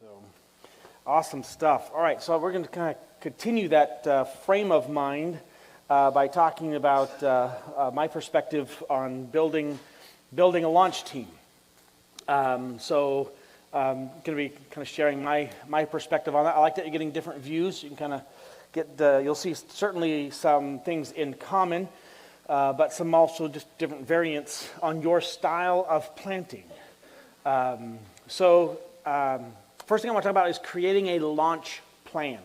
So, awesome stuff. All right, so we're going to kind of continue that frame of mind by talking about my perspective on building a launch team. I'm going to be kind of sharing my perspective on that. I like that you're getting different views. You can kind of get you'll see certainly some things in common, but some also just different variants on your style of planting. First thing I want to talk about is creating a launch plan.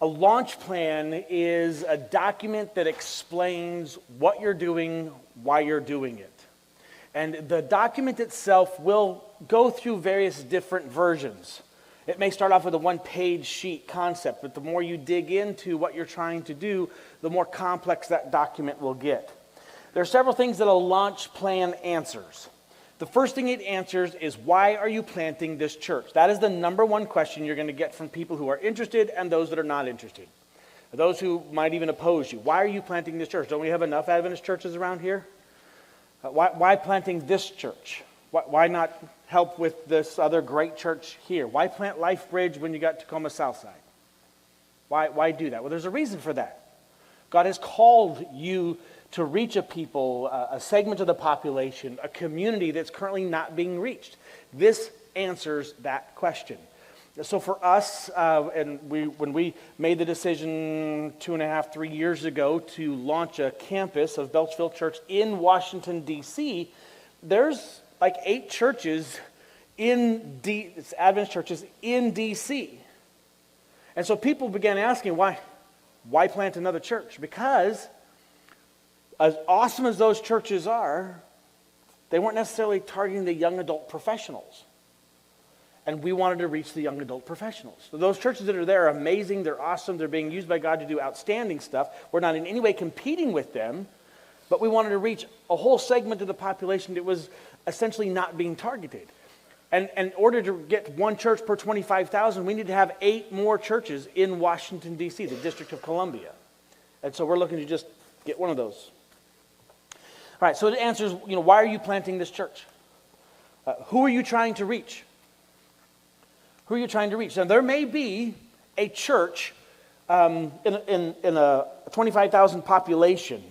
A launch plan is a document that explains what you're doing, why you're doing it. And the document itself will go through various different versions. It may start off with a one-page sheet concept, but the more you dig into what you're trying to do, the more complex that document will get. There are several things that a launch plan answers. The first thing it answers is, why are you planting this church? That is the number one question you're going to get from people who are interested and those that are not interested. Those who might even oppose you. Why are you planting this church? Don't we have enough Adventist churches around here? Why planting this church? Why not help with this other great church here? Why plant Life Bridge when you got Tacoma Southside? Why do that? Well, there's a reason for that. God has called you to reach a people, a segment of the population, a community that's currently not being reached. This answers that question. So for us, when we made the decision 2.5, 3 years ago to launch a campus of Belchville Church in Washington, D.C., there's like 8 churches Adventist churches in D.C. And so people began asking, why plant another church? Because as awesome as those churches are, they weren't necessarily targeting the young adult professionals. And we wanted to reach the young adult professionals. So those churches that are there are amazing, they're awesome, they're being used by God to do outstanding stuff. We're not in any way competing with them, but we wanted to reach a whole segment of the population that was essentially not being targeted. And in order to get one church per 25,000, we need to have 8 more churches in Washington, D.C., the District of Columbia. And so we're looking to just get one of those. All right, so it answers, why are you planting this church? Who are you trying to reach? Who are you trying to reach? Now, there may be a church in a 25,000 population,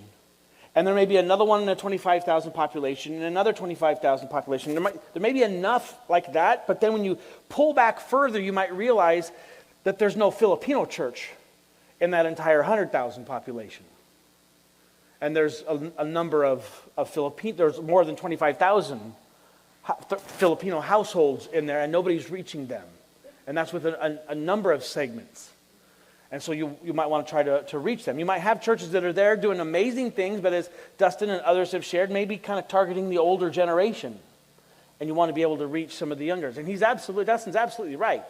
and there may be another one in a 25,000 population, and another 25,000 population. There may be enough like that, but then when you pull back further, you might realize that there's no Filipino church in that entire 100,000 population. And there's a number of Filipino, there's more than 25,000 Filipino households in there, and nobody's reaching them. And that's with a number of segments. And so you might want to try to reach them. You might have churches that are there doing amazing things, but as Dustin and others have shared, maybe kind of targeting the older generation. And you want to be able to reach some of the youngers. And Dustin's absolutely right.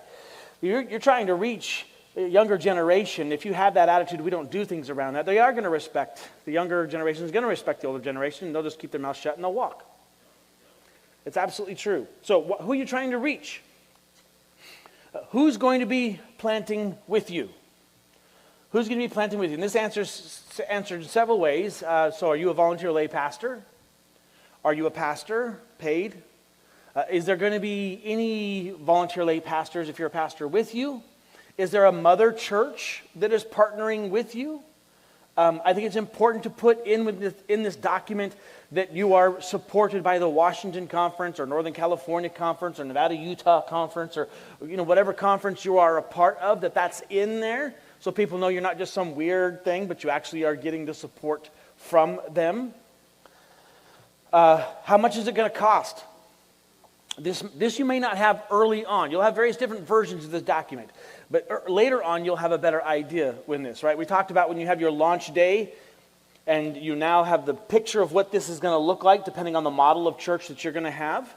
You're trying to reach the younger generation. If you have that attitude, we don't do things around that, they are going to respect, the younger generation is going to respect the older generation, and they'll just keep their mouth shut and they'll walk. It's absolutely true. So who are you trying to reach? Who's going to be planting with you? Who's going to be planting with you? And this answered in several ways. So are you a volunteer lay pastor? Are you a pastor, paid? Is there going to be any volunteer lay pastors if you're a pastor with you? Is there a mother church that is partnering with you? I think it's important to put in this document that you are supported by the Washington Conference or Northern California Conference or Nevada-Utah Conference or whatever conference you are a part of, that's in there. So people know you're not just some weird thing, but you actually are getting the support from them. How much is it going to cost? This you may not have early on. You'll have various different versions of this document. But later on, you'll have a better idea with this, right? We talked about when you have your launch day, and you now have the picture of what this is going to look like, depending on the model of church that you're going to have.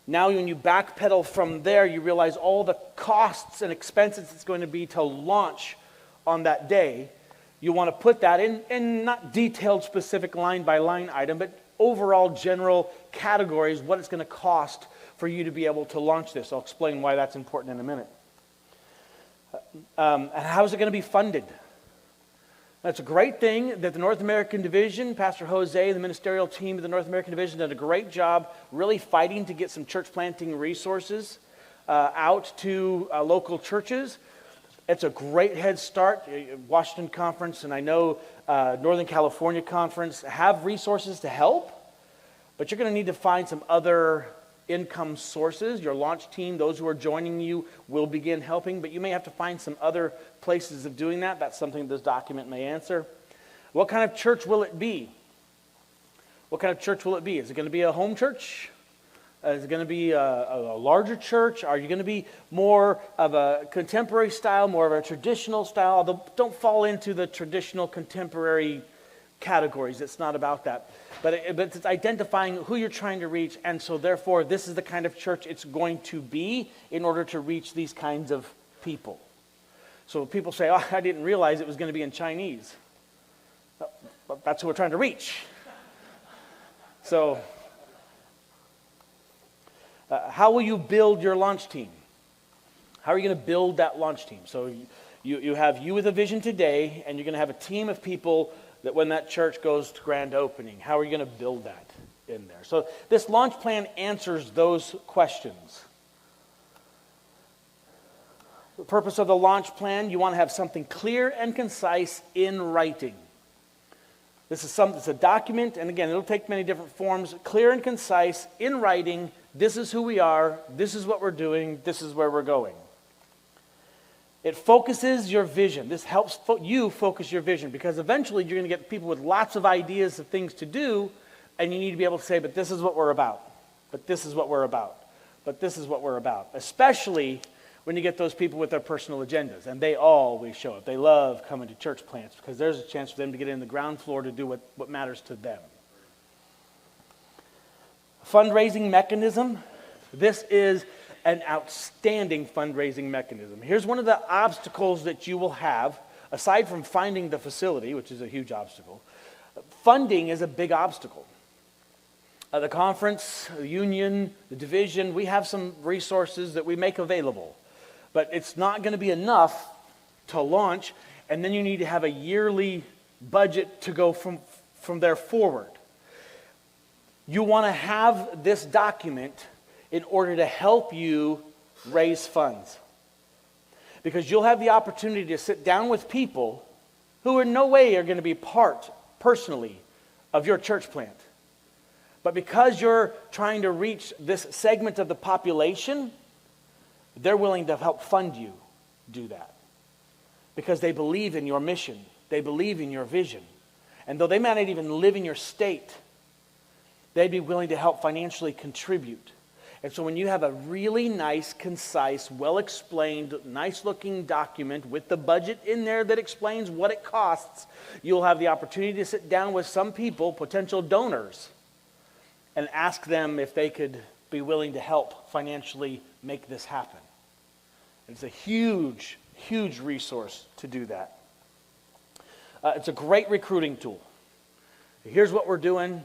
Now, when you backpedal from there, you realize all the costs and expenses it's going to be to launch on that day. You want to put that in not detailed, specific line-by-line item, but overall general categories, what it's going to cost for you to be able to launch this. I'll explain why that's important in a minute. And how is it going to be funded? That's a great thing that the North American Division, Pastor Jose, the ministerial team of the North American Division did a great job really fighting to get some church planting resources. out to local churches. It's a great head start. Washington Conference and I know Northern California Conference have resources to help, but you're going to need to find some other income sources. Your launch team, those who are joining you, will begin helping, but you may have to find some other places of doing that. That's something this document may answer. What kind of church will it be? What kind of church will it be? Is it going to be a home church? Is it going to be a larger church? Are you going to be more of a contemporary style, more of a traditional style? Although don't fall into the traditional contemporary categories. It's not about that. But it's identifying who you're trying to reach, and so therefore this is the kind of church it's going to be in order to reach these kinds of people. So people say, oh, I didn't realize it was going to be in Chinese. But that's who we're trying to reach. So how will you build your launch team? How are you going to build that launch team? So you have you with a vision today, and you're going to have a team of people that when that church goes to grand opening, how are you going to build that in there? So this launch plan answers those questions. The purpose of the launch plan, you want to have something clear and concise in writing. This is it's a document, and again, it'll take many different forms. Clear and concise in writing. This is who we are. This is what we're doing. This is where we're going. It focuses your vision. This helps you focus your vision, because eventually you're going to get people with lots of ideas of things to do, and you need to be able to say, but this is what we're about. But this is what we're about. But this is what we're about. Especially when you get those people with their personal agendas, and they always show up. They love coming to church plants because there's a chance for them to get in the ground floor to do what matters to them. Fundraising mechanism. This is an outstanding fundraising mechanism. Here's one of the obstacles that you will have, aside from finding the facility, which is a huge obstacle. Funding is a big obstacle. The conference, the union, the division, we have some resources that we make available, but it's not going to be enough to launch, and then you need to have a yearly budget to go from there forward. You want to have this document in order to help you raise funds. Because you'll have the opportunity to sit down with people who in no way are going to be part, personally, of your church plant. But because you're trying to reach this segment of the population, they're willing to help fund you do that. Because they believe in your mission. They believe in your vision. And though they might not even live in your state, they'd be willing to help financially contribute. And so when you have a really nice, concise, well-explained, nice-looking document with the budget in there that explains what it costs, you'll have the opportunity to sit down with some people, potential donors, and ask them if they could be willing to help financially make this happen. It's a huge, huge resource to do that. It's a great recruiting tool. Here's what we're doing.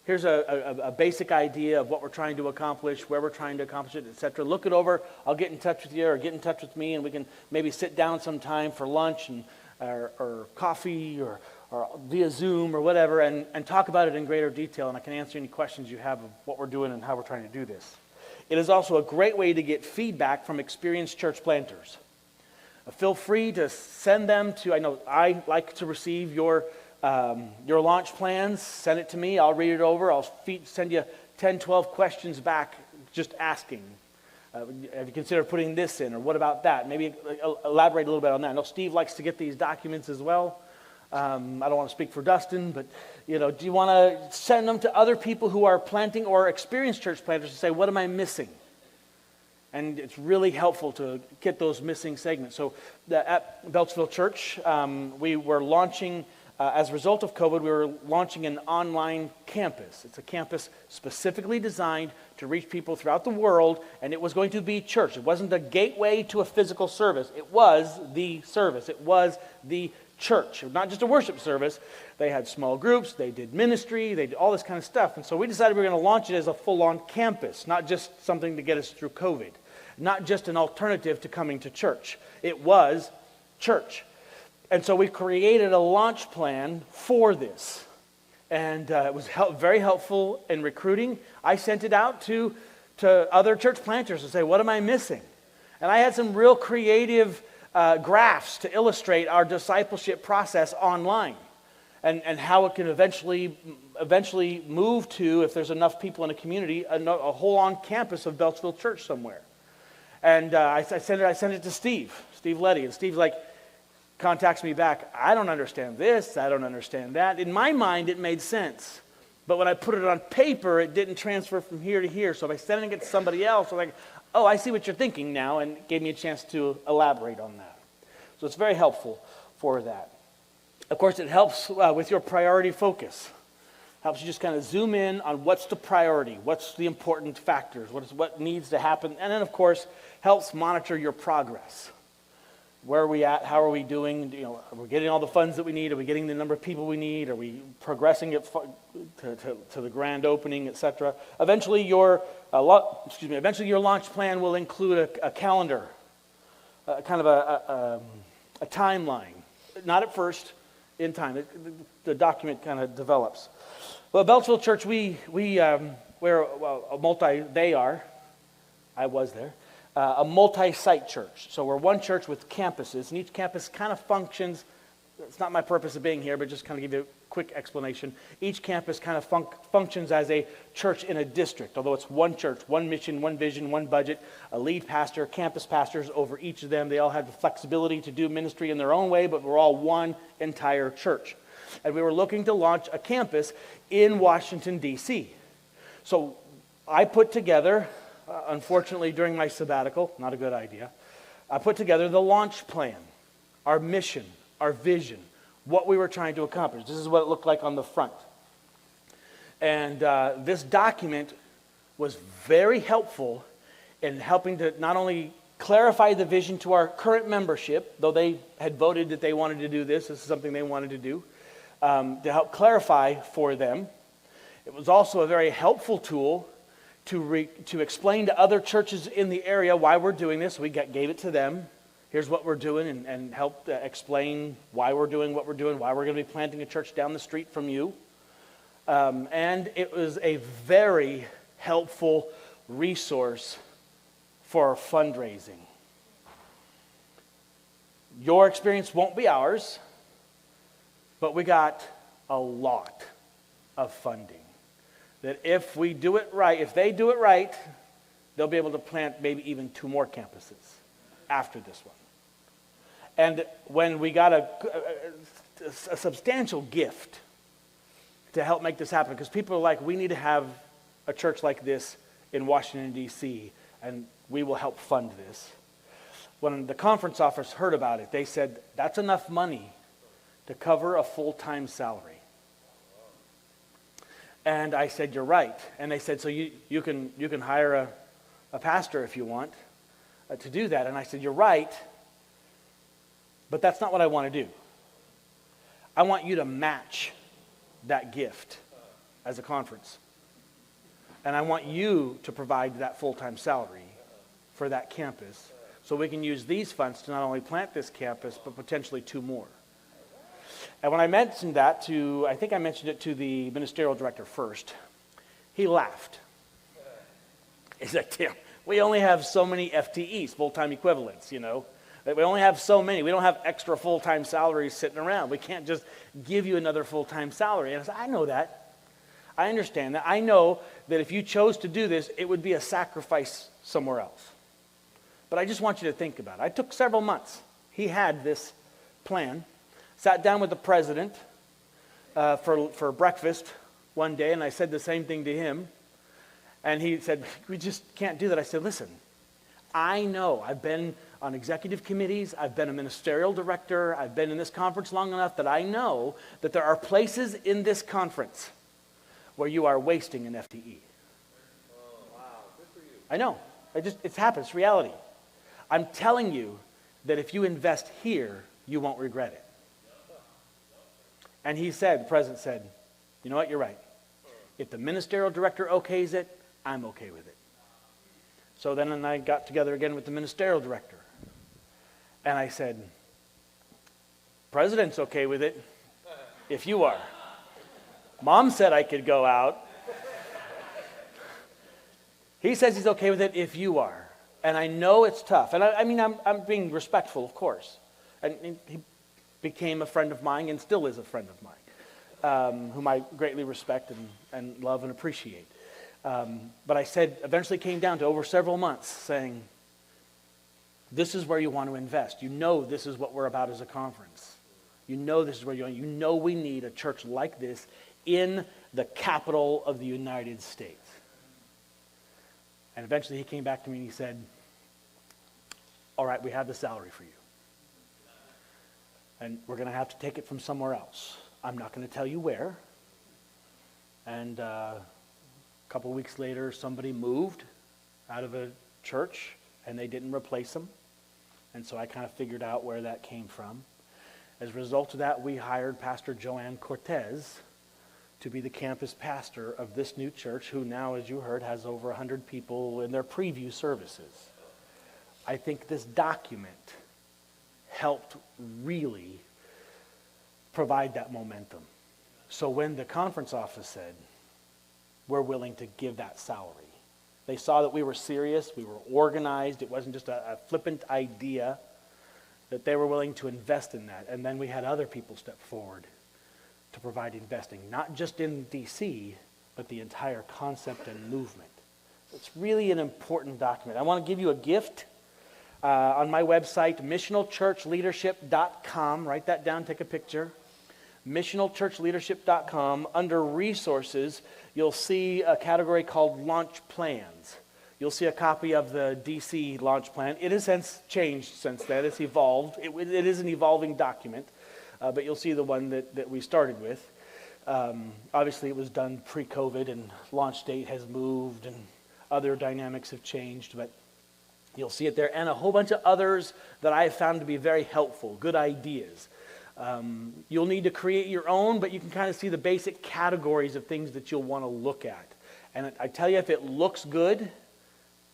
Here's a basic idea of what we're trying to accomplish, where we're trying to accomplish it, etc. Look it over. I'll get in touch with you, or get in touch with me, and we can maybe sit down sometime for lunch or coffee or via Zoom or whatever, and talk about it in greater detail, and I can answer any questions you have of what we're doing and how we're trying to do this. It is also a great way to get feedback from experienced church planters. Feel free to send them to, I know I like to receive your launch plans. Send it to me. I'll read it over. I'll send you 10, 12 questions back just asking. Have you considered putting this in, or what about that? Maybe elaborate a little bit on that. I know Steve likes to get these documents as well. I don't want to speak for Dustin, but do you want to send them to other people who are planting or experienced church planters to say, what am I missing? And it's really helpful to get those missing segments. So at Beltsville Church, we were launching, as a result of COVID, we were launching an online campus. It's a campus specifically designed to reach people throughout the world, and it was going to be church. It wasn't a gateway to a physical service. It was the service. It was the church, not just a worship service. They had small groups, they did ministry, they did all this kind of stuff. And so we decided we were going to launch it as a full-on campus, not just something to get us through COVID, not just an alternative to coming to church. It was church. And so we created a launch plan for this. And it was very helpful in recruiting. I sent it out to to other church planters and say, what am I missing? And I had some real creative graphs to illustrate our discipleship process online and how it can eventually move to, if there's enough people in a community, a whole on-campus of Beltsville Church somewhere. And I sent it to Steve Letty, and Steve contacts me back. I don't understand this, I don't understand that. In my mind, it made sense. But when I put it on paper, it didn't transfer from here to here. So by sending it to somebody else, I'm like, oh, I see what you're thinking now, and it gave me a chance to elaborate on that. So it's very helpful for that. Of course, it helps with your priority focus. Helps you just kind of zoom in on what's the priority, what's the important factors, what needs to happen, and then, of course, helps monitor your progress. Where are we at? How are we doing? Are we getting all the funds that we need? Are we getting the number of people we need? Are we progressing it to the grand opening, etc.? Eventually, your launch plan will include a calendar, kind of a timeline. Not at first, in time. The document kind of develops. Well, Beltsville Church, we're I was there. A multi-site church. So we're one church with campuses, and each campus kind of functions. It's not my purpose of being here, but just kind of give you a quick explanation. Each campus kind of functions as a church in a district, although it's one church, one mission, one vision, one budget, a lead pastor, campus pastors over each of them. They all have the flexibility to do ministry in their own way, but we're all one entire church. And we were looking to launch a campus in Washington, D.C. So I put together, unfortunately during my sabbatical, not a good idea, I put together the launch plan, our mission, our vision, what we were trying to accomplish. This is what it looked like on the front. And this document was very helpful in helping to not only clarify the vision to our current membership, though they had voted that they wanted to do this is something they wanted to do, to help clarify for them. It was also a very helpful tool to explain to other churches in the area why we're doing this. We gave it to them. Here's what we're doing, and helped explain why we're doing what we're doing, why we're going to be planting a church down the street from you. And it was a very helpful resource for fundraising. Your experience won't be ours, but we got a lot of funding. That if we do it right, if they do it right, they'll be able to plant maybe even 2 more campuses after this one. And when we got a substantial gift to help make this happen, because people are like, we need to have a church like this in Washington, D.C., and we will help fund this. When the conference office heard about it, they said, that's enough money to cover a full-time salary. And I said, you're right. And they said, so you can hire a pastor if you want to do that. And I said, you're right, but that's not what I want to do. I want you to match that gift as a conference. And I want you to provide that full-time salary for that campus so we can use these funds to not only plant this campus, but potentially 2 more. And when I mentioned that I think I mentioned it to the ministerial director first, he laughed. He said, Tim, we only have so many FTEs, full-time equivalents, We only have so many. We don't have extra full-time salaries sitting around. We can't just give you another full-time salary. And I said, I know that. I understand that. I know that if you chose to do this, it would be a sacrifice somewhere else. But I just want you to think about it. I took several months. He had this plan. Sat down with the president for breakfast one day, and I said the same thing to him. And he said, we just can't do that. I said, listen, I know. I've been on executive committees. I've been a ministerial director. I've been in this conference long enough that I know that there are places in this conference where you are wasting an FTE. Oh, wow. Good for you. I know. It's happened. It's reality. I'm telling you that if you invest here, you won't regret it. And the president said, you know what, you're right. If the ministerial director okays it, I'm okay with it. So then I got together again with the ministerial director. And I said, president's okay with it, if you are. Mom said I could go out. He says he's okay with it if you are. And I know it's tough. And I mean, I'm being respectful, of course. And he became a friend of mine and still is a friend of mine, whom I greatly respect and love and appreciate. But I said, eventually came down to over several months saying, this is where you want to invest. You know this is what we're about as a conference. You know this is where you know we need a church like this in the capital of the United States. And eventually he came back to me and he said, all right, we have the salary for you. And we're going to have to take it from somewhere else. I'm not going to tell you where. And a couple of weeks later, somebody moved out of a church and they didn't replace them. And so I kind of figured out where that came from. As a result of that, we hired Pastor Joanne Cortez to be the campus pastor of this new church, who now, as you heard, has over 100 people in their preview services. I think this document helped really provide that momentum. So when the conference office said, we're willing to give that salary, they saw that we were serious, we were organized, it wasn't just a flippant idea, that they were willing to invest in that. And then we had other people step forward to provide investing, not just in D.C., but the entire concept and movement. So it's really an important document. I want to give you a gift on my website, missionalchurchleadership.com. Write that down, take a picture. missionalchurchleadership.com. Under resources, you'll see a category called launch plans. You'll see a copy of the D.C. launch plan. It has since changed since then. It's evolved. It is an evolving document. But you'll see the one that we started with. Obviously, it was done pre-COVID, and launch date has moved, and other dynamics have changed. But you'll see it there, and a whole bunch of others that I have found to be very helpful, good ideas. You'll need to create your own, but you can kind of see the basic categories of things that you'll want to look at. And I tell you, if it looks good,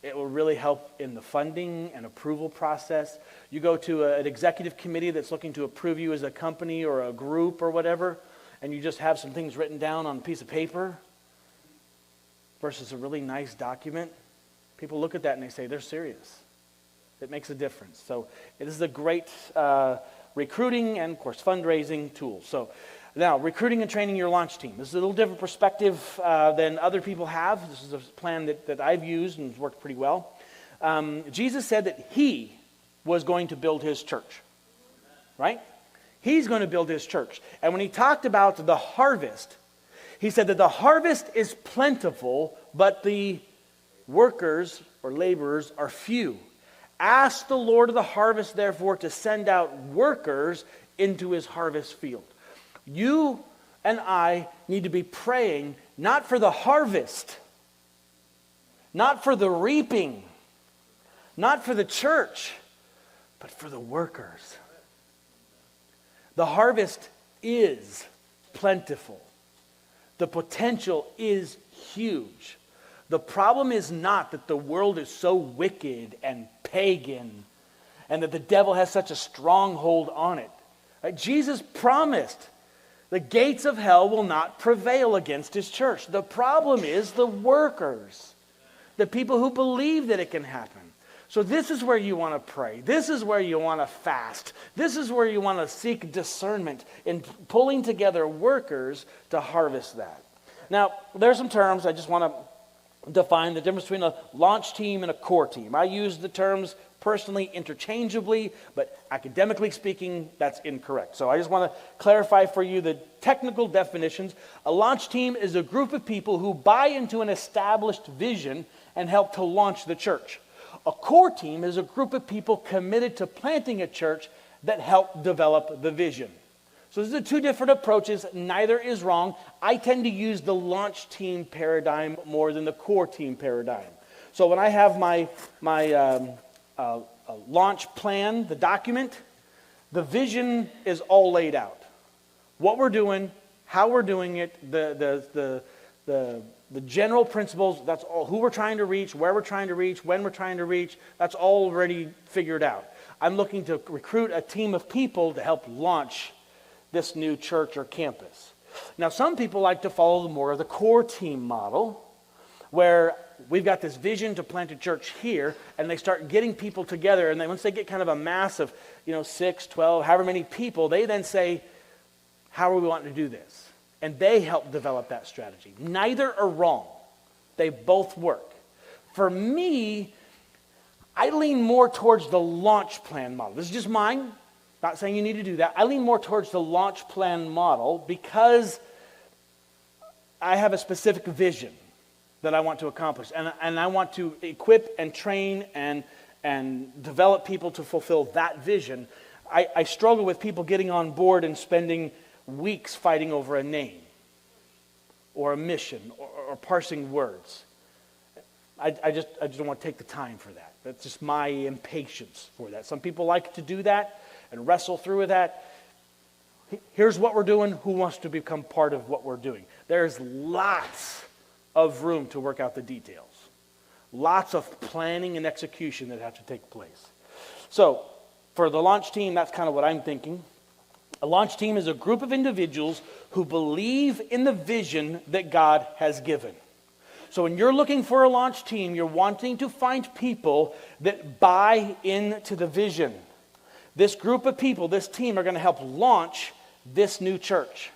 it will really help in the funding and approval process. You go to an executive committee that's looking to approve you as a company or a group or whatever, and you just have some things written down on a piece of paper versus a really nice document. People look at that and they say, they're serious. It makes a difference. So it is a great recruiting and, of course, fundraising tool. So now, recruiting and training your launch team. This is a little different perspective than other people have. This is a plan that I've used and it's worked pretty well. Jesus said that he was going to build his church, right? He's going to build his church. And when he talked about the harvest, he said that the harvest is plentiful, but the workers or laborers are few. Ask the Lord of the harvest, therefore, to send out workers into his harvest field. You and I need to be praying not for the harvest, not for the reaping, not for the church, but for the workers. The harvest is plentiful. The potential is huge. The problem is not that the world is so wicked and pagan and that the devil has such a stronghold on it. Jesus promised the gates of hell will not prevail against his church. The problem is the workers, the people who believe that it can happen. So this is where you want to pray. This is where you want to fast. This is where you want to seek discernment in pulling together workers to harvest that. Now, there's some terms I just want to define the difference between a launch team and a core team. I use the terms personally interchangeably, but academically speaking, that's incorrect. So I just want to clarify for you the technical definitions. A launch team is a group of people who buy into an established vision and help to launch the church. A core team is a group of people committed to planting a church that help develop the vision. So these are two different approaches. Neither is wrong. I tend to use the launch team paradigm more than the core team paradigm. So when I have my launch plan, the document, the vision is all laid out. What we're doing, how we're doing it, the general principles, that's all. Who we're trying to reach, where we're trying to reach, when we're trying to reach, that's all already figured out. I'm looking to recruit a team of people to help launch this new church or campus. Now, some people like to follow more of the core team model, where we've got this vision to plant a church here, and they start getting people together, and then once they get kind of a mass of, 6, 12, however many people, they then say, how are we wanting to do this? And they help develop that strategy. Neither are wrong. They both work. For me, I lean more towards the launch plan model. This is just mine. Not saying you need to do that. I lean more towards the launch plan model because I have a specific vision that I want to accomplish. And I want to equip and train and develop people to fulfill that vision. I struggle with people getting on board and spending weeks fighting over a name or a mission or parsing words. I just don't want to take the time for that. That's just my impatience for that. Some people like to do that and wrestle through with that. Here's what we're doing. Who wants to become part of what we're doing? There's lots of room to work out the details. Lots of planning and execution that have to take place. So, for the launch team, that's kind of what I'm thinking. A launch team is a group of individuals who believe in the vision that God has given. So when you're looking for a launch team, you're wanting to find people that buy into the vision. This group of people, this team, are going to help launch this new church.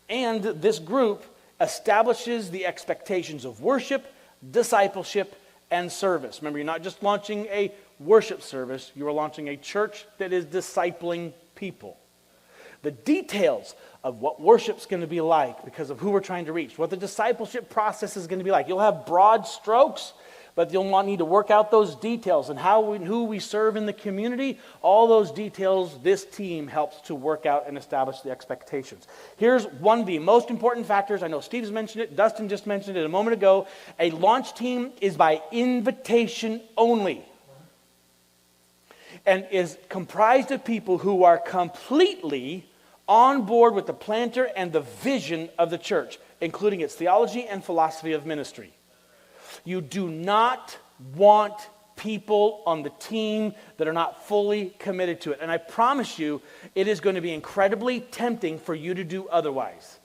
And this group establishes the expectations of worship, discipleship, and service. Remember, you're not just launching a worship service, you are launching a church that is discipling people. The details of what worship's going to be like because of who we're trying to reach, what the discipleship process is going to be like. You'll have broad strokes, but you'll need to work out those details and who we serve in the community. All those details, this team helps to work out and establish the expectations. Here's one of the most important factors. I know Steve's mentioned it. Dustin just mentioned it a moment ago. A launch team is by invitation only and is comprised of people who are completely on board with the planter and the vision of the church, including its theology and philosophy of ministry. You do not want people on the team that are not fully committed to it. And I promise you, it is going to be incredibly tempting for you to do otherwise.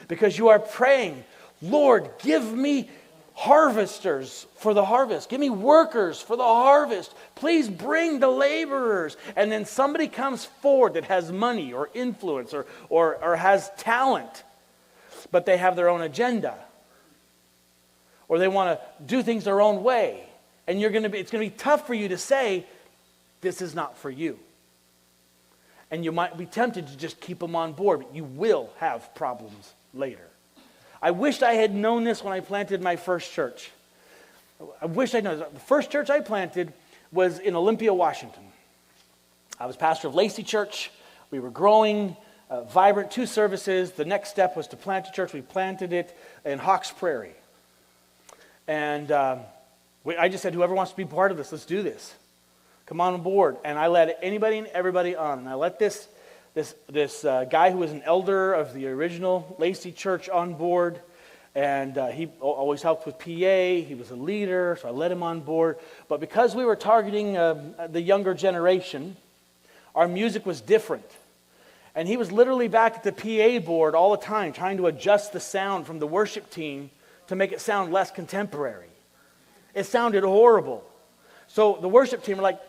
Because you are praying, Lord, give me harvesters for the harvest. Give me workers for the harvest. Please bring the laborers. And then somebody comes forward that has money or influence or has talent, but they have their own agenda. Or they want to do things their own way. And it's going to be tough for you to say, this is not for you. And you might be tempted to just keep them on board, but you will have problems later. I wished I had known this when I planted my first church. I wish I'd known this. The first church I planted was in Olympia, Washington. I was pastor of Lacey Church. We were growing, vibrant, 2 services. The next step was to plant a church. We planted it in Hawks Prairie. And I just said, whoever wants to be part of this, let's do this. Come on board. And I led anybody and everybody on. And I let this guy who was an elder of the original Lacey Church on board. And he always helped with PA. He was a leader, so I let him on board. But because we were targeting the younger generation, our music was different. And he was literally back at the PA board all the time, trying to adjust the sound from the worship team to make it sound less contemporary. It sounded horrible. So the worship team were like,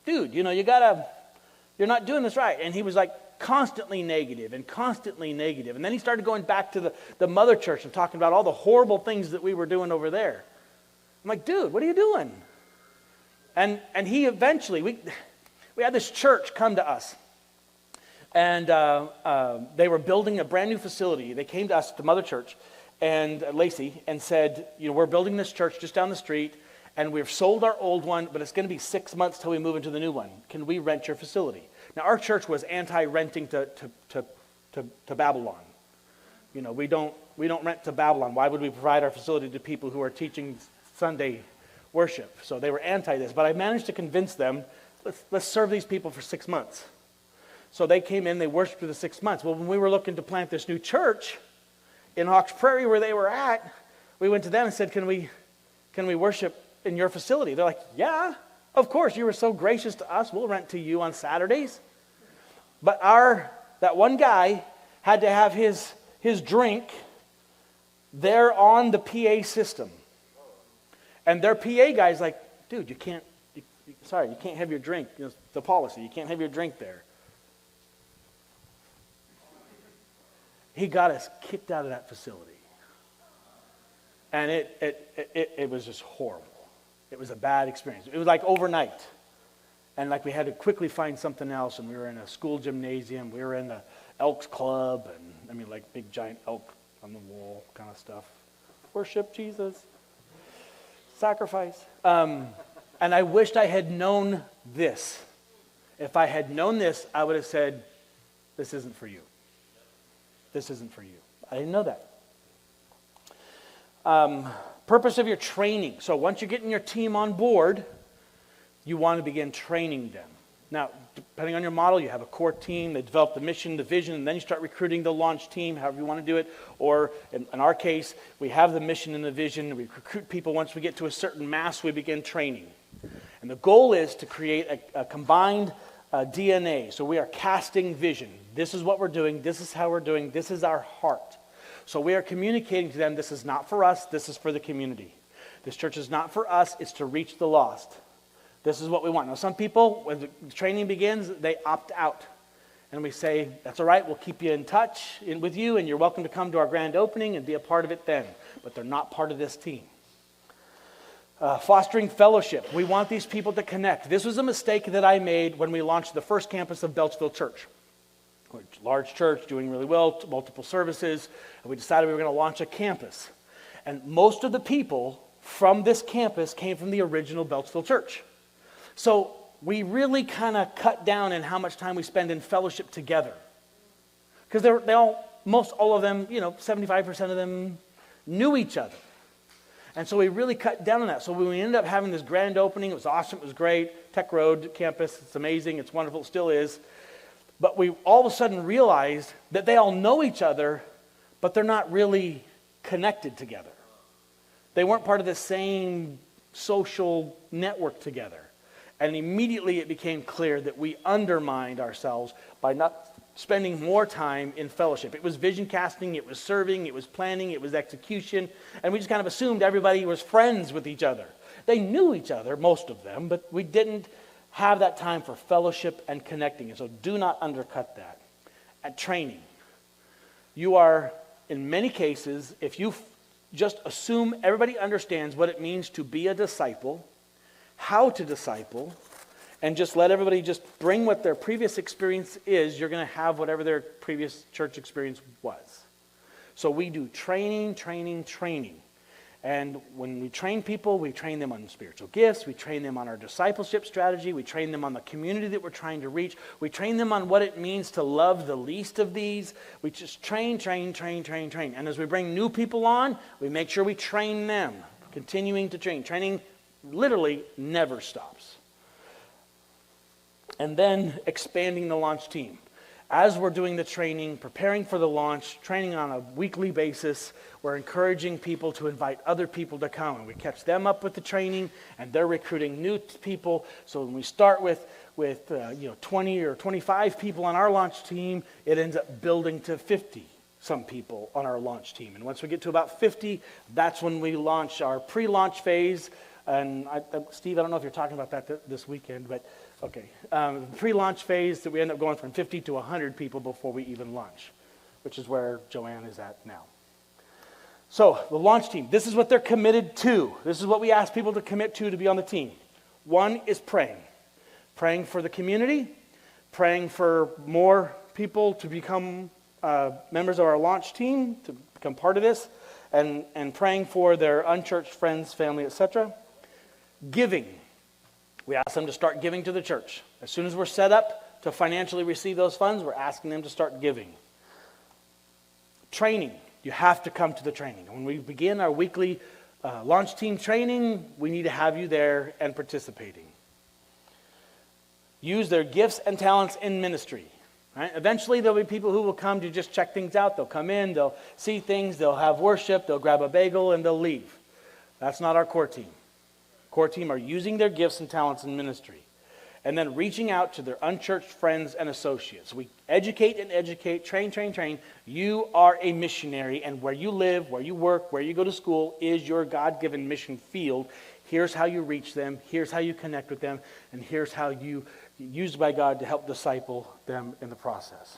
dude, you're not doing this right. And he was like constantly negative. And then he started going back to the mother church and talking about all the horrible things that we were doing over there. I'm like, dude, what are you doing? And he eventually, we had this church come to us. And they were building a brand new facility. They came to us, the mother church, and Lacey, and said, we're building this church just down the street, and we've sold our old one, but it's going to be 6 months till we move into the new one. Can we rent your facility? Now, our church was anti-renting to Babylon. We don't rent to Babylon. Why would we provide our facility to people who are teaching Sunday worship? So they were anti this, but I managed to convince them, let's serve these people for 6 months. So they came in, they worshiped for the 6 months. Well, when we were looking to plant this new church in Hawks Prairie where they were at, we went to them and said, can we worship in your facility? They're like, yeah, of course, you were so gracious to us. We'll rent to you on Saturdays. But that one guy had to have his drink there on the PA system. And their PA guy's like, dude, you can't have your drink. You know, the policy, you can't have your drink there. He got us kicked out of that facility. And it was just horrible. It was a bad experience. It was like overnight. And like we had to quickly find something else, and we were in a school gymnasium. We were in the Elks Club, and I mean like big giant elk on the wall kind of stuff. Worship Jesus. Sacrifice. And I wished I had known this. If I had known this, I would have said, this isn't for you. This isn't for you. I didn't know that. Purpose of your training. So once you're getting your team on board, you want to begin training them. Now, depending on your model, you have a core team. They develop the mission, the vision, and then you start recruiting the launch team, however you want to do it. Or in our case, we have the mission and the vision. We recruit people. Once we get to a certain mass, we begin training. And the goal is to create a combined DNA. So we are casting vision. This is what we're doing. This is how we're doing. This is our heart. So we are communicating to them, this is not for us, this is for the community. This church is not for us, it's to reach the lost. This is what we want. Now some people, when the training begins, they opt out. And we say, that's all right, we'll keep you in touch with you, and you're welcome to come to our grand opening and be a part of it then. But they're not part of this team. Fostering fellowship. We want these people to connect. This was a mistake that I made when we launched the first campus of Beltsville Church. Large church, doing really well, multiple services, and we decided we were going to launch a campus. And most of the people from this campus came from the original Beltsville Church. So we really kind of cut down in how much time we spend in fellowship together. Because all of them, 75% of them knew each other. And so we really cut down on that. So when we ended up having this grand opening, it was awesome, it was great. Tech Road campus, it's amazing, it's wonderful, it still is. But we all of a sudden realized that they all know each other, but they're not really connected together. They weren't part of the same social network together. And immediately it became clear that we undermined ourselves by not spending more time in fellowship. It was vision casting, it was serving, it was planning, it was execution, and we just kind of assumed everybody was friends with each other. They knew each other, most of them, but we didn't have that time for fellowship and connecting. And so do not undercut that. At training, you are, in many cases, if you just assume everybody understands what it means to be a disciple, how to disciple, and just let everybody just bring what their previous experience is, you're going to have whatever their previous church experience was. So we do training. And when we train people, we train them on spiritual gifts, we train them on our discipleship strategy, we train them on the community that we're trying to reach, we train them on what it means to love the least of these. We just train. And as we bring new people on, we make sure we train them, continuing to train. Training literally never stops. And then expanding the launch team. As we're doing the training, preparing for the launch, training on a weekly basis, we're encouraging people to invite other people to come. And we catch them up with the training, and they're recruiting new people. So when we start with 20 or 25 people on our launch team, it ends up building to 50 some people on our launch team. And once we get to about 50, that's when we launch our pre-launch phase. And Steve, I don't know if you're talking about that this weekend, but okay. Pre-launch phase that we end up going from 50 to 100 people before we even launch, which is where Joanne is at now. So the launch team, this is what they're committed to. This is what we ask people to commit to be on the team. One is praying. Praying for the community, praying for more people to become members of our launch team, to become part of this, and praying for their unchurched friends, family, etc. Giving. We ask them to start giving to the church. As soon as we're set up to financially receive those funds, we're asking them to start giving. Training. You have to come to the training. When we begin our weekly launch team training, we need to have you there and participating. Use their gifts and talents in ministry. Right? Eventually, there'll be people who will come to just check things out. They'll come in, they'll see things, they'll have worship, they'll grab a bagel, and they'll leave. That's not our core team. Core team are using their gifts and talents in ministry. and then reaching out to their unchurched friends and associates. We educate and educate, train, train, train. You are a missionary, and where you live, where you work, where you go to school is your God-given mission field. Here's how you reach them, here's how you connect with them, and here's how you used by God to help disciple them in the process.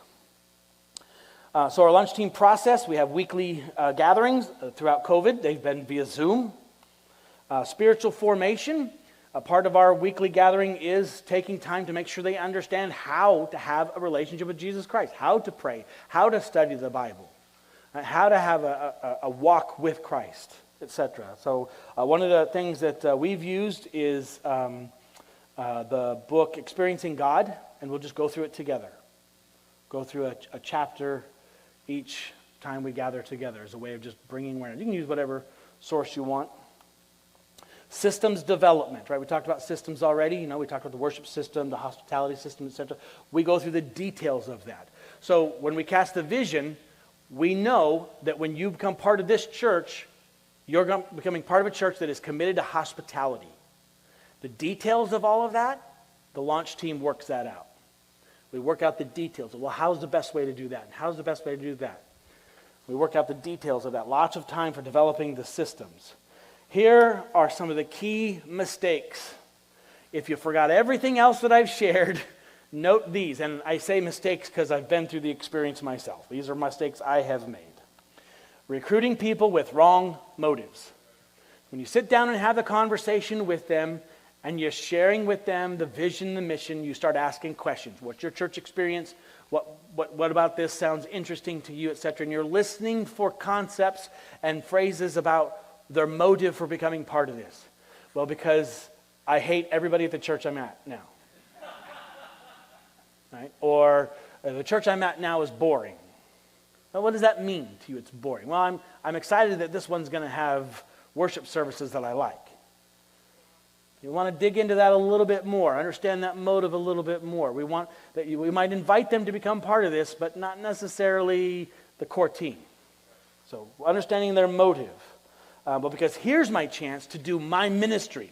So our lunch team process, we have weekly gatherings throughout COVID. They've been via Zoom. Spiritual formation, a part of our weekly gathering is taking time to make sure they understand how to have a relationship with Jesus Christ, how to pray, how to study the Bible, how to have a walk with Christ, etc. So one of the things that we've used is the book Experiencing God, and we'll just go through it together. Go through a chapter each time we gather together as a way of just bringing awareness. You can use whatever source you want. Systems development, right? We talked about systems already. You know, we talked about the worship system, the hospitality system, etc. We go through the details of that. So when we cast the vision, we know that when you become part of this church, you're becoming part of a church that is committed to hospitality. The details of all of that, the launch team works that out. We work out the details. Well, how's the best way to do that? And how's the best way to do that? We work out the details of that. Lots of time for developing the systems. Here are some of the key mistakes. If you forgot everything else that I've shared, note these. And I say mistakes because I've been through the experience myself. These are mistakes I have made. Recruiting people with wrong motives. When you sit down and have a conversation with them, and you're sharing with them the vision, the mission, you start asking questions. What's your church experience? What about this sounds interesting to you, etc. And you're listening for concepts and phrases about their motive for becoming part of this. Well, because I hate everybody at the church I'm at now. Right? Or the church I'm at now is boring. Well, what does that mean to you? It's boring. Well, I'm excited that this one's going to have worship services that I like. You want to dig into that a little bit more, understand that motive a little bit more. We might invite them to become part of this, but not necessarily the core team. So understanding their motive. But because here's my chance to do my ministry.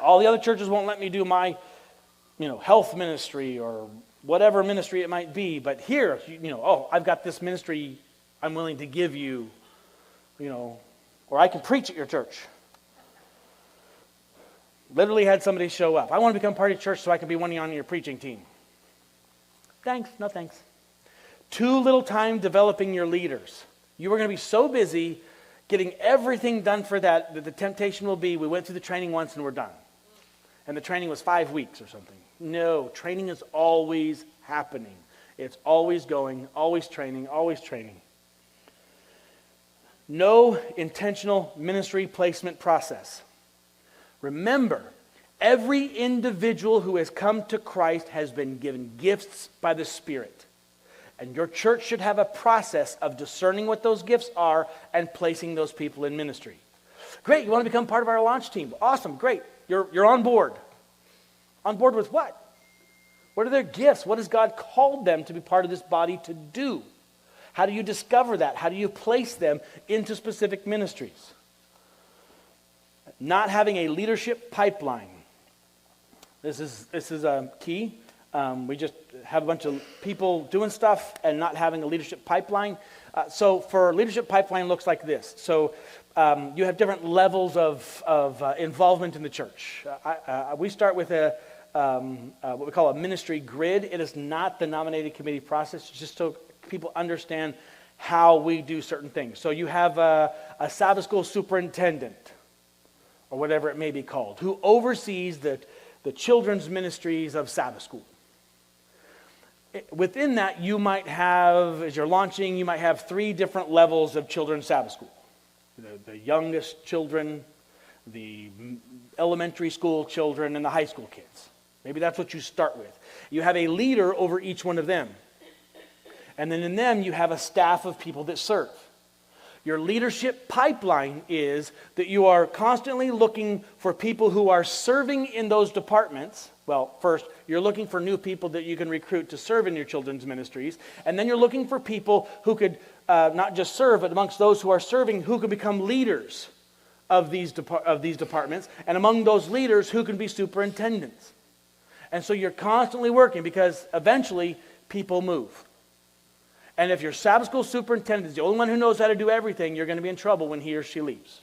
All the other churches won't let me do my, health ministry or whatever ministry it might be. But here, I've got this ministry I'm willing to give you, or I can preach at your church. Literally had somebody show up. I want to become part of your church so I can be one on your preaching team. Thanks, no thanks. Too little time developing your leaders. You are going to be so busy getting everything done for that the temptation will be, we went through the training once and we're done. And the training was 5 weeks or something. No, training is always happening. It's always going, always training, always training. No intentional ministry placement process. Remember, every individual who has come to Christ has been given gifts by the Spirit. And your church should have a process of discerning what those gifts are and placing those people in ministry. Great, you want to become part of our launch team. Awesome, great. You're on board. On board with what? What are their gifts? What has God called them to be part of this body to do? How do you discover that? How do you place them into specific ministries? Not having a leadership pipeline. This is a key. We just have a bunch of people doing stuff and not having a leadership pipeline. So for leadership pipeline looks like this. So you have different levels of involvement in the church. We start with what we call a ministry grid. It is not the nominated committee process. It's just so people understand how we do certain things. So you have a Sabbath school superintendent, or whatever it may be called, who oversees the children's ministries of Sabbath school. Within that, you might have, as you're launching, you might have 3 different levels of children's Sabbath school. The youngest children, the elementary school children, and the high school kids. Maybe that's what you start with. You have a leader over each one of them. And then in them, you have a staff of people that serve. Your leadership pipeline is that you are constantly looking for people who are serving in those departments. Well, first, you're looking for new people that you can recruit to serve in your children's ministries. And then you're looking for people who could not just serve, but amongst those who are serving, who could become leaders of these departments, and among those leaders, who can be superintendents. And so you're constantly working because eventually people move. And if your Sabbath school superintendent is the only one who knows how to do everything, you're going to be in trouble when he or she leaves.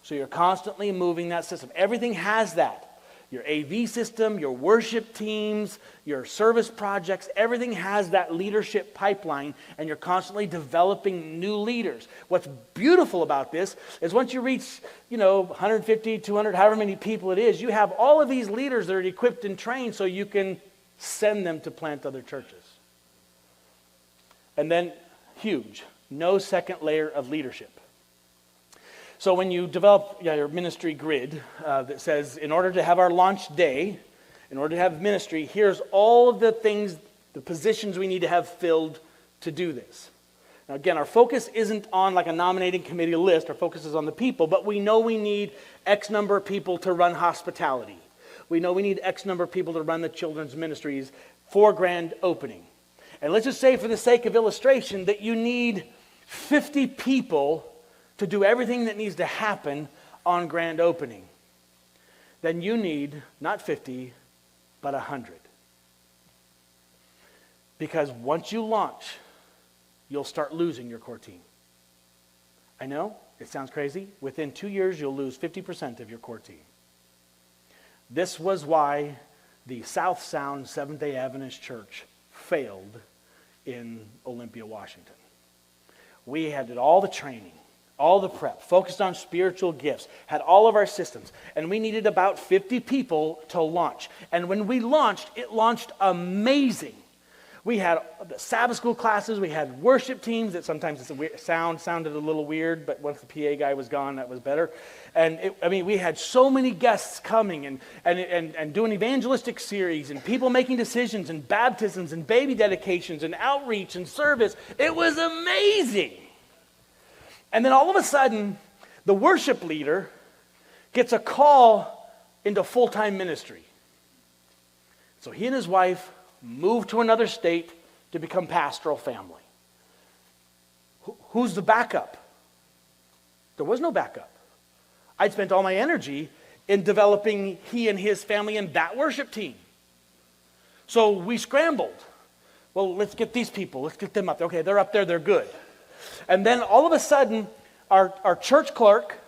So you're constantly moving that system. Everything has that. Your AV system, your worship teams, your service projects, everything has that leadership pipeline, and you're constantly developing new leaders. What's beautiful about this is once you reach, 150, 200, however many people it is, you have all of these leaders that are equipped and trained so you can send them to plant other churches. And then, huge, no second layer of leadership. So when you develop your ministry grid that says, in order to have our launch day, in order to have ministry, here's all of the things, the positions we need to have filled to do this. Now again, our focus isn't on like a nominating committee list. Our focus is on the people, but we know we need X number of people to run hospitality. We know we need X number of people to run the children's ministries for grand opening. And let's just say for the sake of illustration that you need 50 people to do everything that needs to happen on grand opening. Then you need not 50, but 100. Because once you launch, you'll start losing your core team. I know, it sounds crazy. Within 2 years, you'll lose 50% of your core team. This was why the South Sound Seventh-day Adventist Church failed in Olympia, Washington. We had all the training, all the prep, focused on spiritual gifts, had all of our systems, and we needed about 50 people to launch. And when we launched, it launched amazing. We had the Sabbath school classes, we had worship teams that sometimes sounded a little weird, but once the PA guy was gone, that was better. And we had so many guests coming and doing evangelistic series and people making decisions and baptisms and baby dedications and outreach and service. It was amazing. And then all of a sudden, the worship leader gets a call into full-time ministry. So he and his wife moved to another state to become pastoral family. Who's the backup? There was no backup. I'd spent all my energy in developing he and his family and that worship team. So we scrambled. Well, let's get these people. Let's get them up there. Okay, they're up there. They're good. And then all of a sudden, our church clerk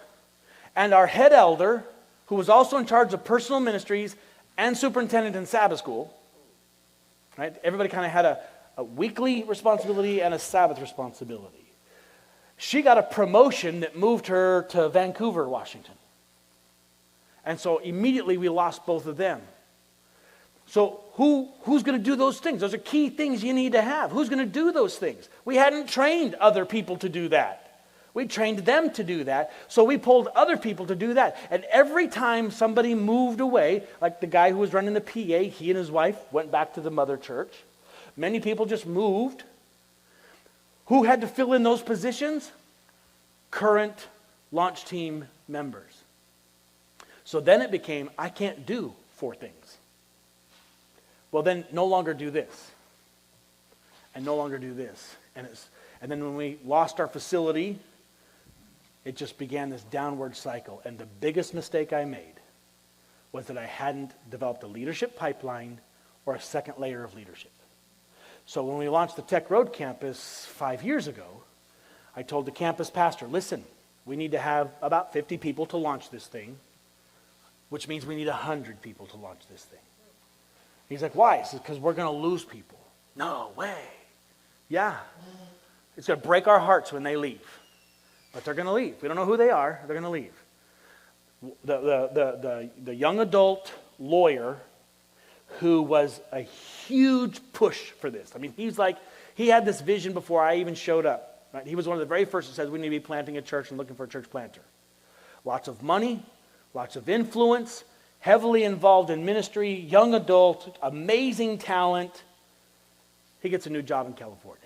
and our head elder, who was also in charge of personal ministries and superintendent in Sabbath school, right? Everybody kind of had a weekly responsibility and a Sabbath responsibility. She got a promotion that moved her to Vancouver, Washington. And so immediately we lost both of them. So who's going to do those things? Those are key things you need to have. Who's going to do those things? We hadn't trained other people to do that. We trained them to do that. So we pulled other people to do that. And every time somebody moved away, like the guy who was running the PA, he and his wife went back to the mother church. Many people just moved. Who had to fill in those positions? Current launch team members. So then it became, I can't do 4 things. Well, then no longer do this. And no longer do this. And then when we lost our facility, it just began this downward cycle. And the biggest mistake I made was that I hadn't developed a leadership pipeline or a second layer of leadership. So when we launched the Tech Road campus 5 years ago, I told the campus pastor, listen, we need to have about 50 people to launch this thing, which means we need 100 people to launch this thing. He's like, why? He says, because we're going to lose people. No way. Yeah. It's going to break our hearts when they leave. But they're going to leave. We don't know who they are. They're going to leave. The young adult lawyer who was a huge push for this. I mean, he had this vision before I even showed up. Right? He was one of the very first that says we need to be planting a church and looking for a church planter. Lots of money, lots of influence, heavily involved in ministry, young adult, amazing talent. He gets a new job in California.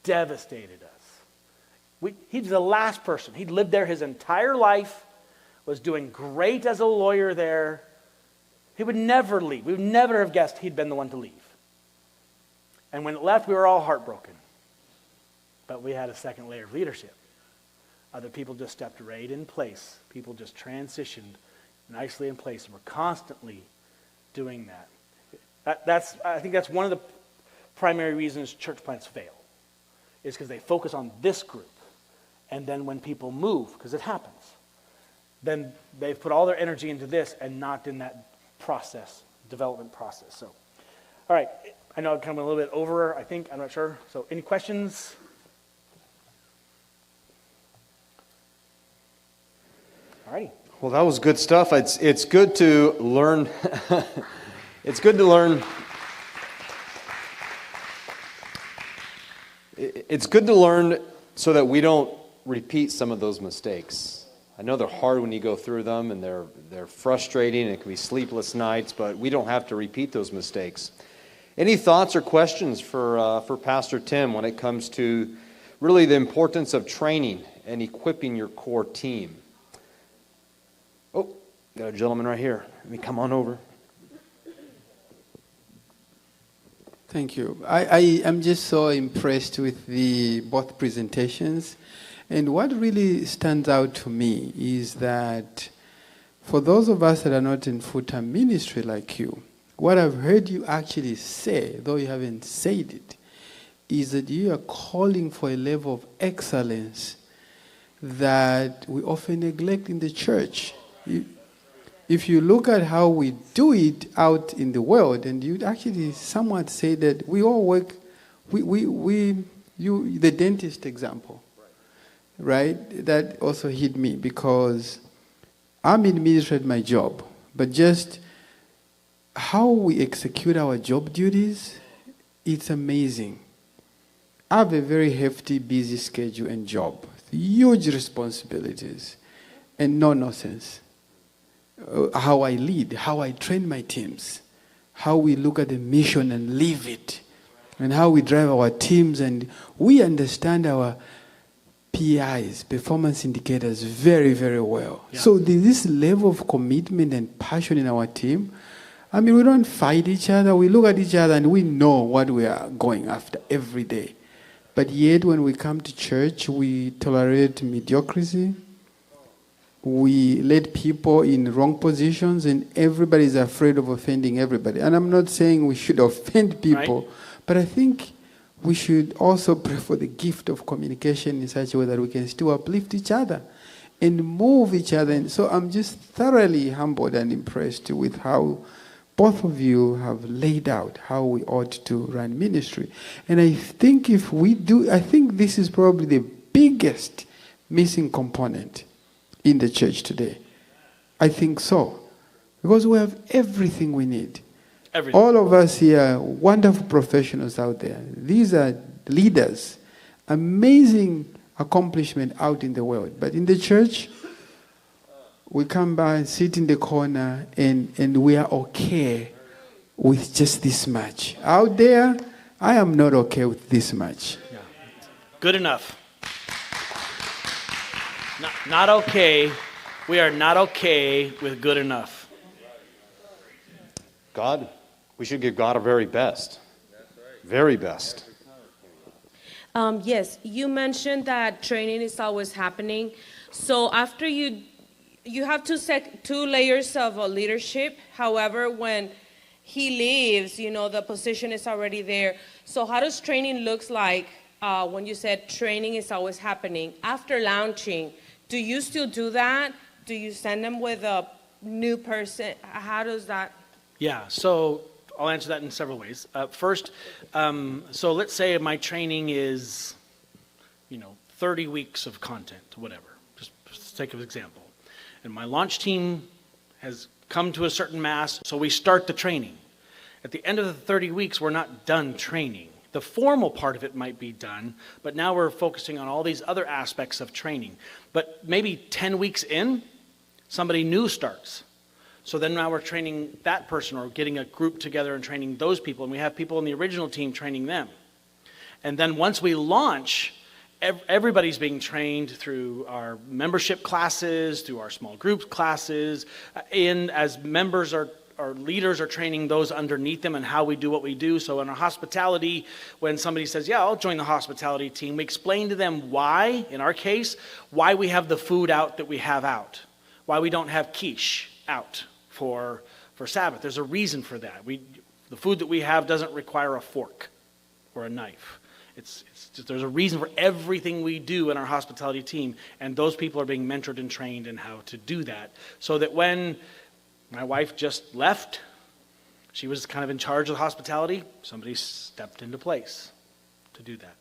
Devastated us. He's the last person. He'd lived there his entire life, was doing great as a lawyer there. He would never leave. We would never have guessed he'd been the one to leave. And when it left, we were all heartbroken. But we had a second layer of leadership. Other people just stepped right in place. People just transitioned nicely in place, and we're constantly doing that. I think that's one of the primary reasons church plants fail, is because they focus on this group. And then when people move, because it happens, then they've put all their energy into this and not in that process, development process. So, all right, I know I kind of went a little bit over, I think, I'm not sure. So any questions? All righty. Well, that was good stuff. It's good to learn. It's good to learn. It's good to learn so that we don't repeat some of those mistakes. I know they're hard when you go through them, and they're frustrating, and it can be sleepless nights, but we don't have to repeat those mistakes. Any thoughts or questions for Pastor Tim when it comes to really the importance of training and equipping your core team? Oh, got a gentleman right here. Let me come on over. Thank you. I am just so impressed with both presentations. And what really stands out to me is that for those of us that are not in full-time ministry like you, what I've heard you actually say, though you haven't said it, is that you are calling for a level of excellence that we often neglect in the church. If you look at how we do it out in the world, and you'd actually somewhat say that we all work, the dentist example, right? That also hit me because I'm in ministry at my job, but just how we execute our job duties, it's amazing. I have a very hefty, busy schedule and job, huge responsibilities, and no nonsense. How I lead, how I train my teams, how we look at the mission and live it, and how we drive our teams, and we understand our PIs, performance indicators, very, very well. Yeah. So this level of commitment and passion in our team, I mean, we don't fight each other. We look at each other and we know what we are going after every day. But yet when we come to church, we tolerate mediocrity. We let people in wrong positions, and everybody's afraid of offending everybody. And I'm not saying we should offend people, right, but I think we should also pray for the gift of communication in such a way that we can still uplift each other and move each other. And so I'm just thoroughly humbled and impressed with how both of you have laid out how we ought to run ministry. And I think if we do, I think this is probably the biggest missing component in the church today. I think so. Because we have everything we need. Everything. All of us here, wonderful professionals out there. These are leaders. Amazing accomplishment out in the world. But in the church, we come by, sit in the corner, and we are okay with just this much. Out there, I am not okay with this much. Yeah. Good enough. Not okay. We are not okay with good enough. God, we should give God our very best. Very best. Yes, you mentioned that training is always happening. So after you have two layers of leadership. However, when he leaves, the position is already there. So how does training look like when you said training is always happening? After launching, do you still do that? Do you send them with a new person? How does that? Yeah, so I'll answer that in several ways. First, so let's say my training is, 30 weeks of content, whatever, just for the sake of example. And my launch team has come to a certain mass, so we start the training. At the end of the 30 weeks, we're not done training. The formal part of it might be done, but now we're focusing on all these other aspects of training. But maybe 10 weeks in, somebody new starts. So then now we're training that person or getting a group together and training those people. And we have people in the original team training them. And then once we launch, everybody's being trained through our membership classes, through our small group classes, as members are our leaders are training those underneath them and how we do what we do. So in our hospitality, when somebody says, yeah, I'll join the hospitality team, we explain to them why, in our case, why we have the food out that we have out, why we don't have quiche out for Sabbath. There's a reason for that. The food that we have doesn't require a fork or a knife. It's just, there's a reason for everything we do in our hospitality team, and those people are being mentored and trained in how to do that, so that when my wife just left, she was kind of in charge of the hospitality, somebody stepped into place to do that.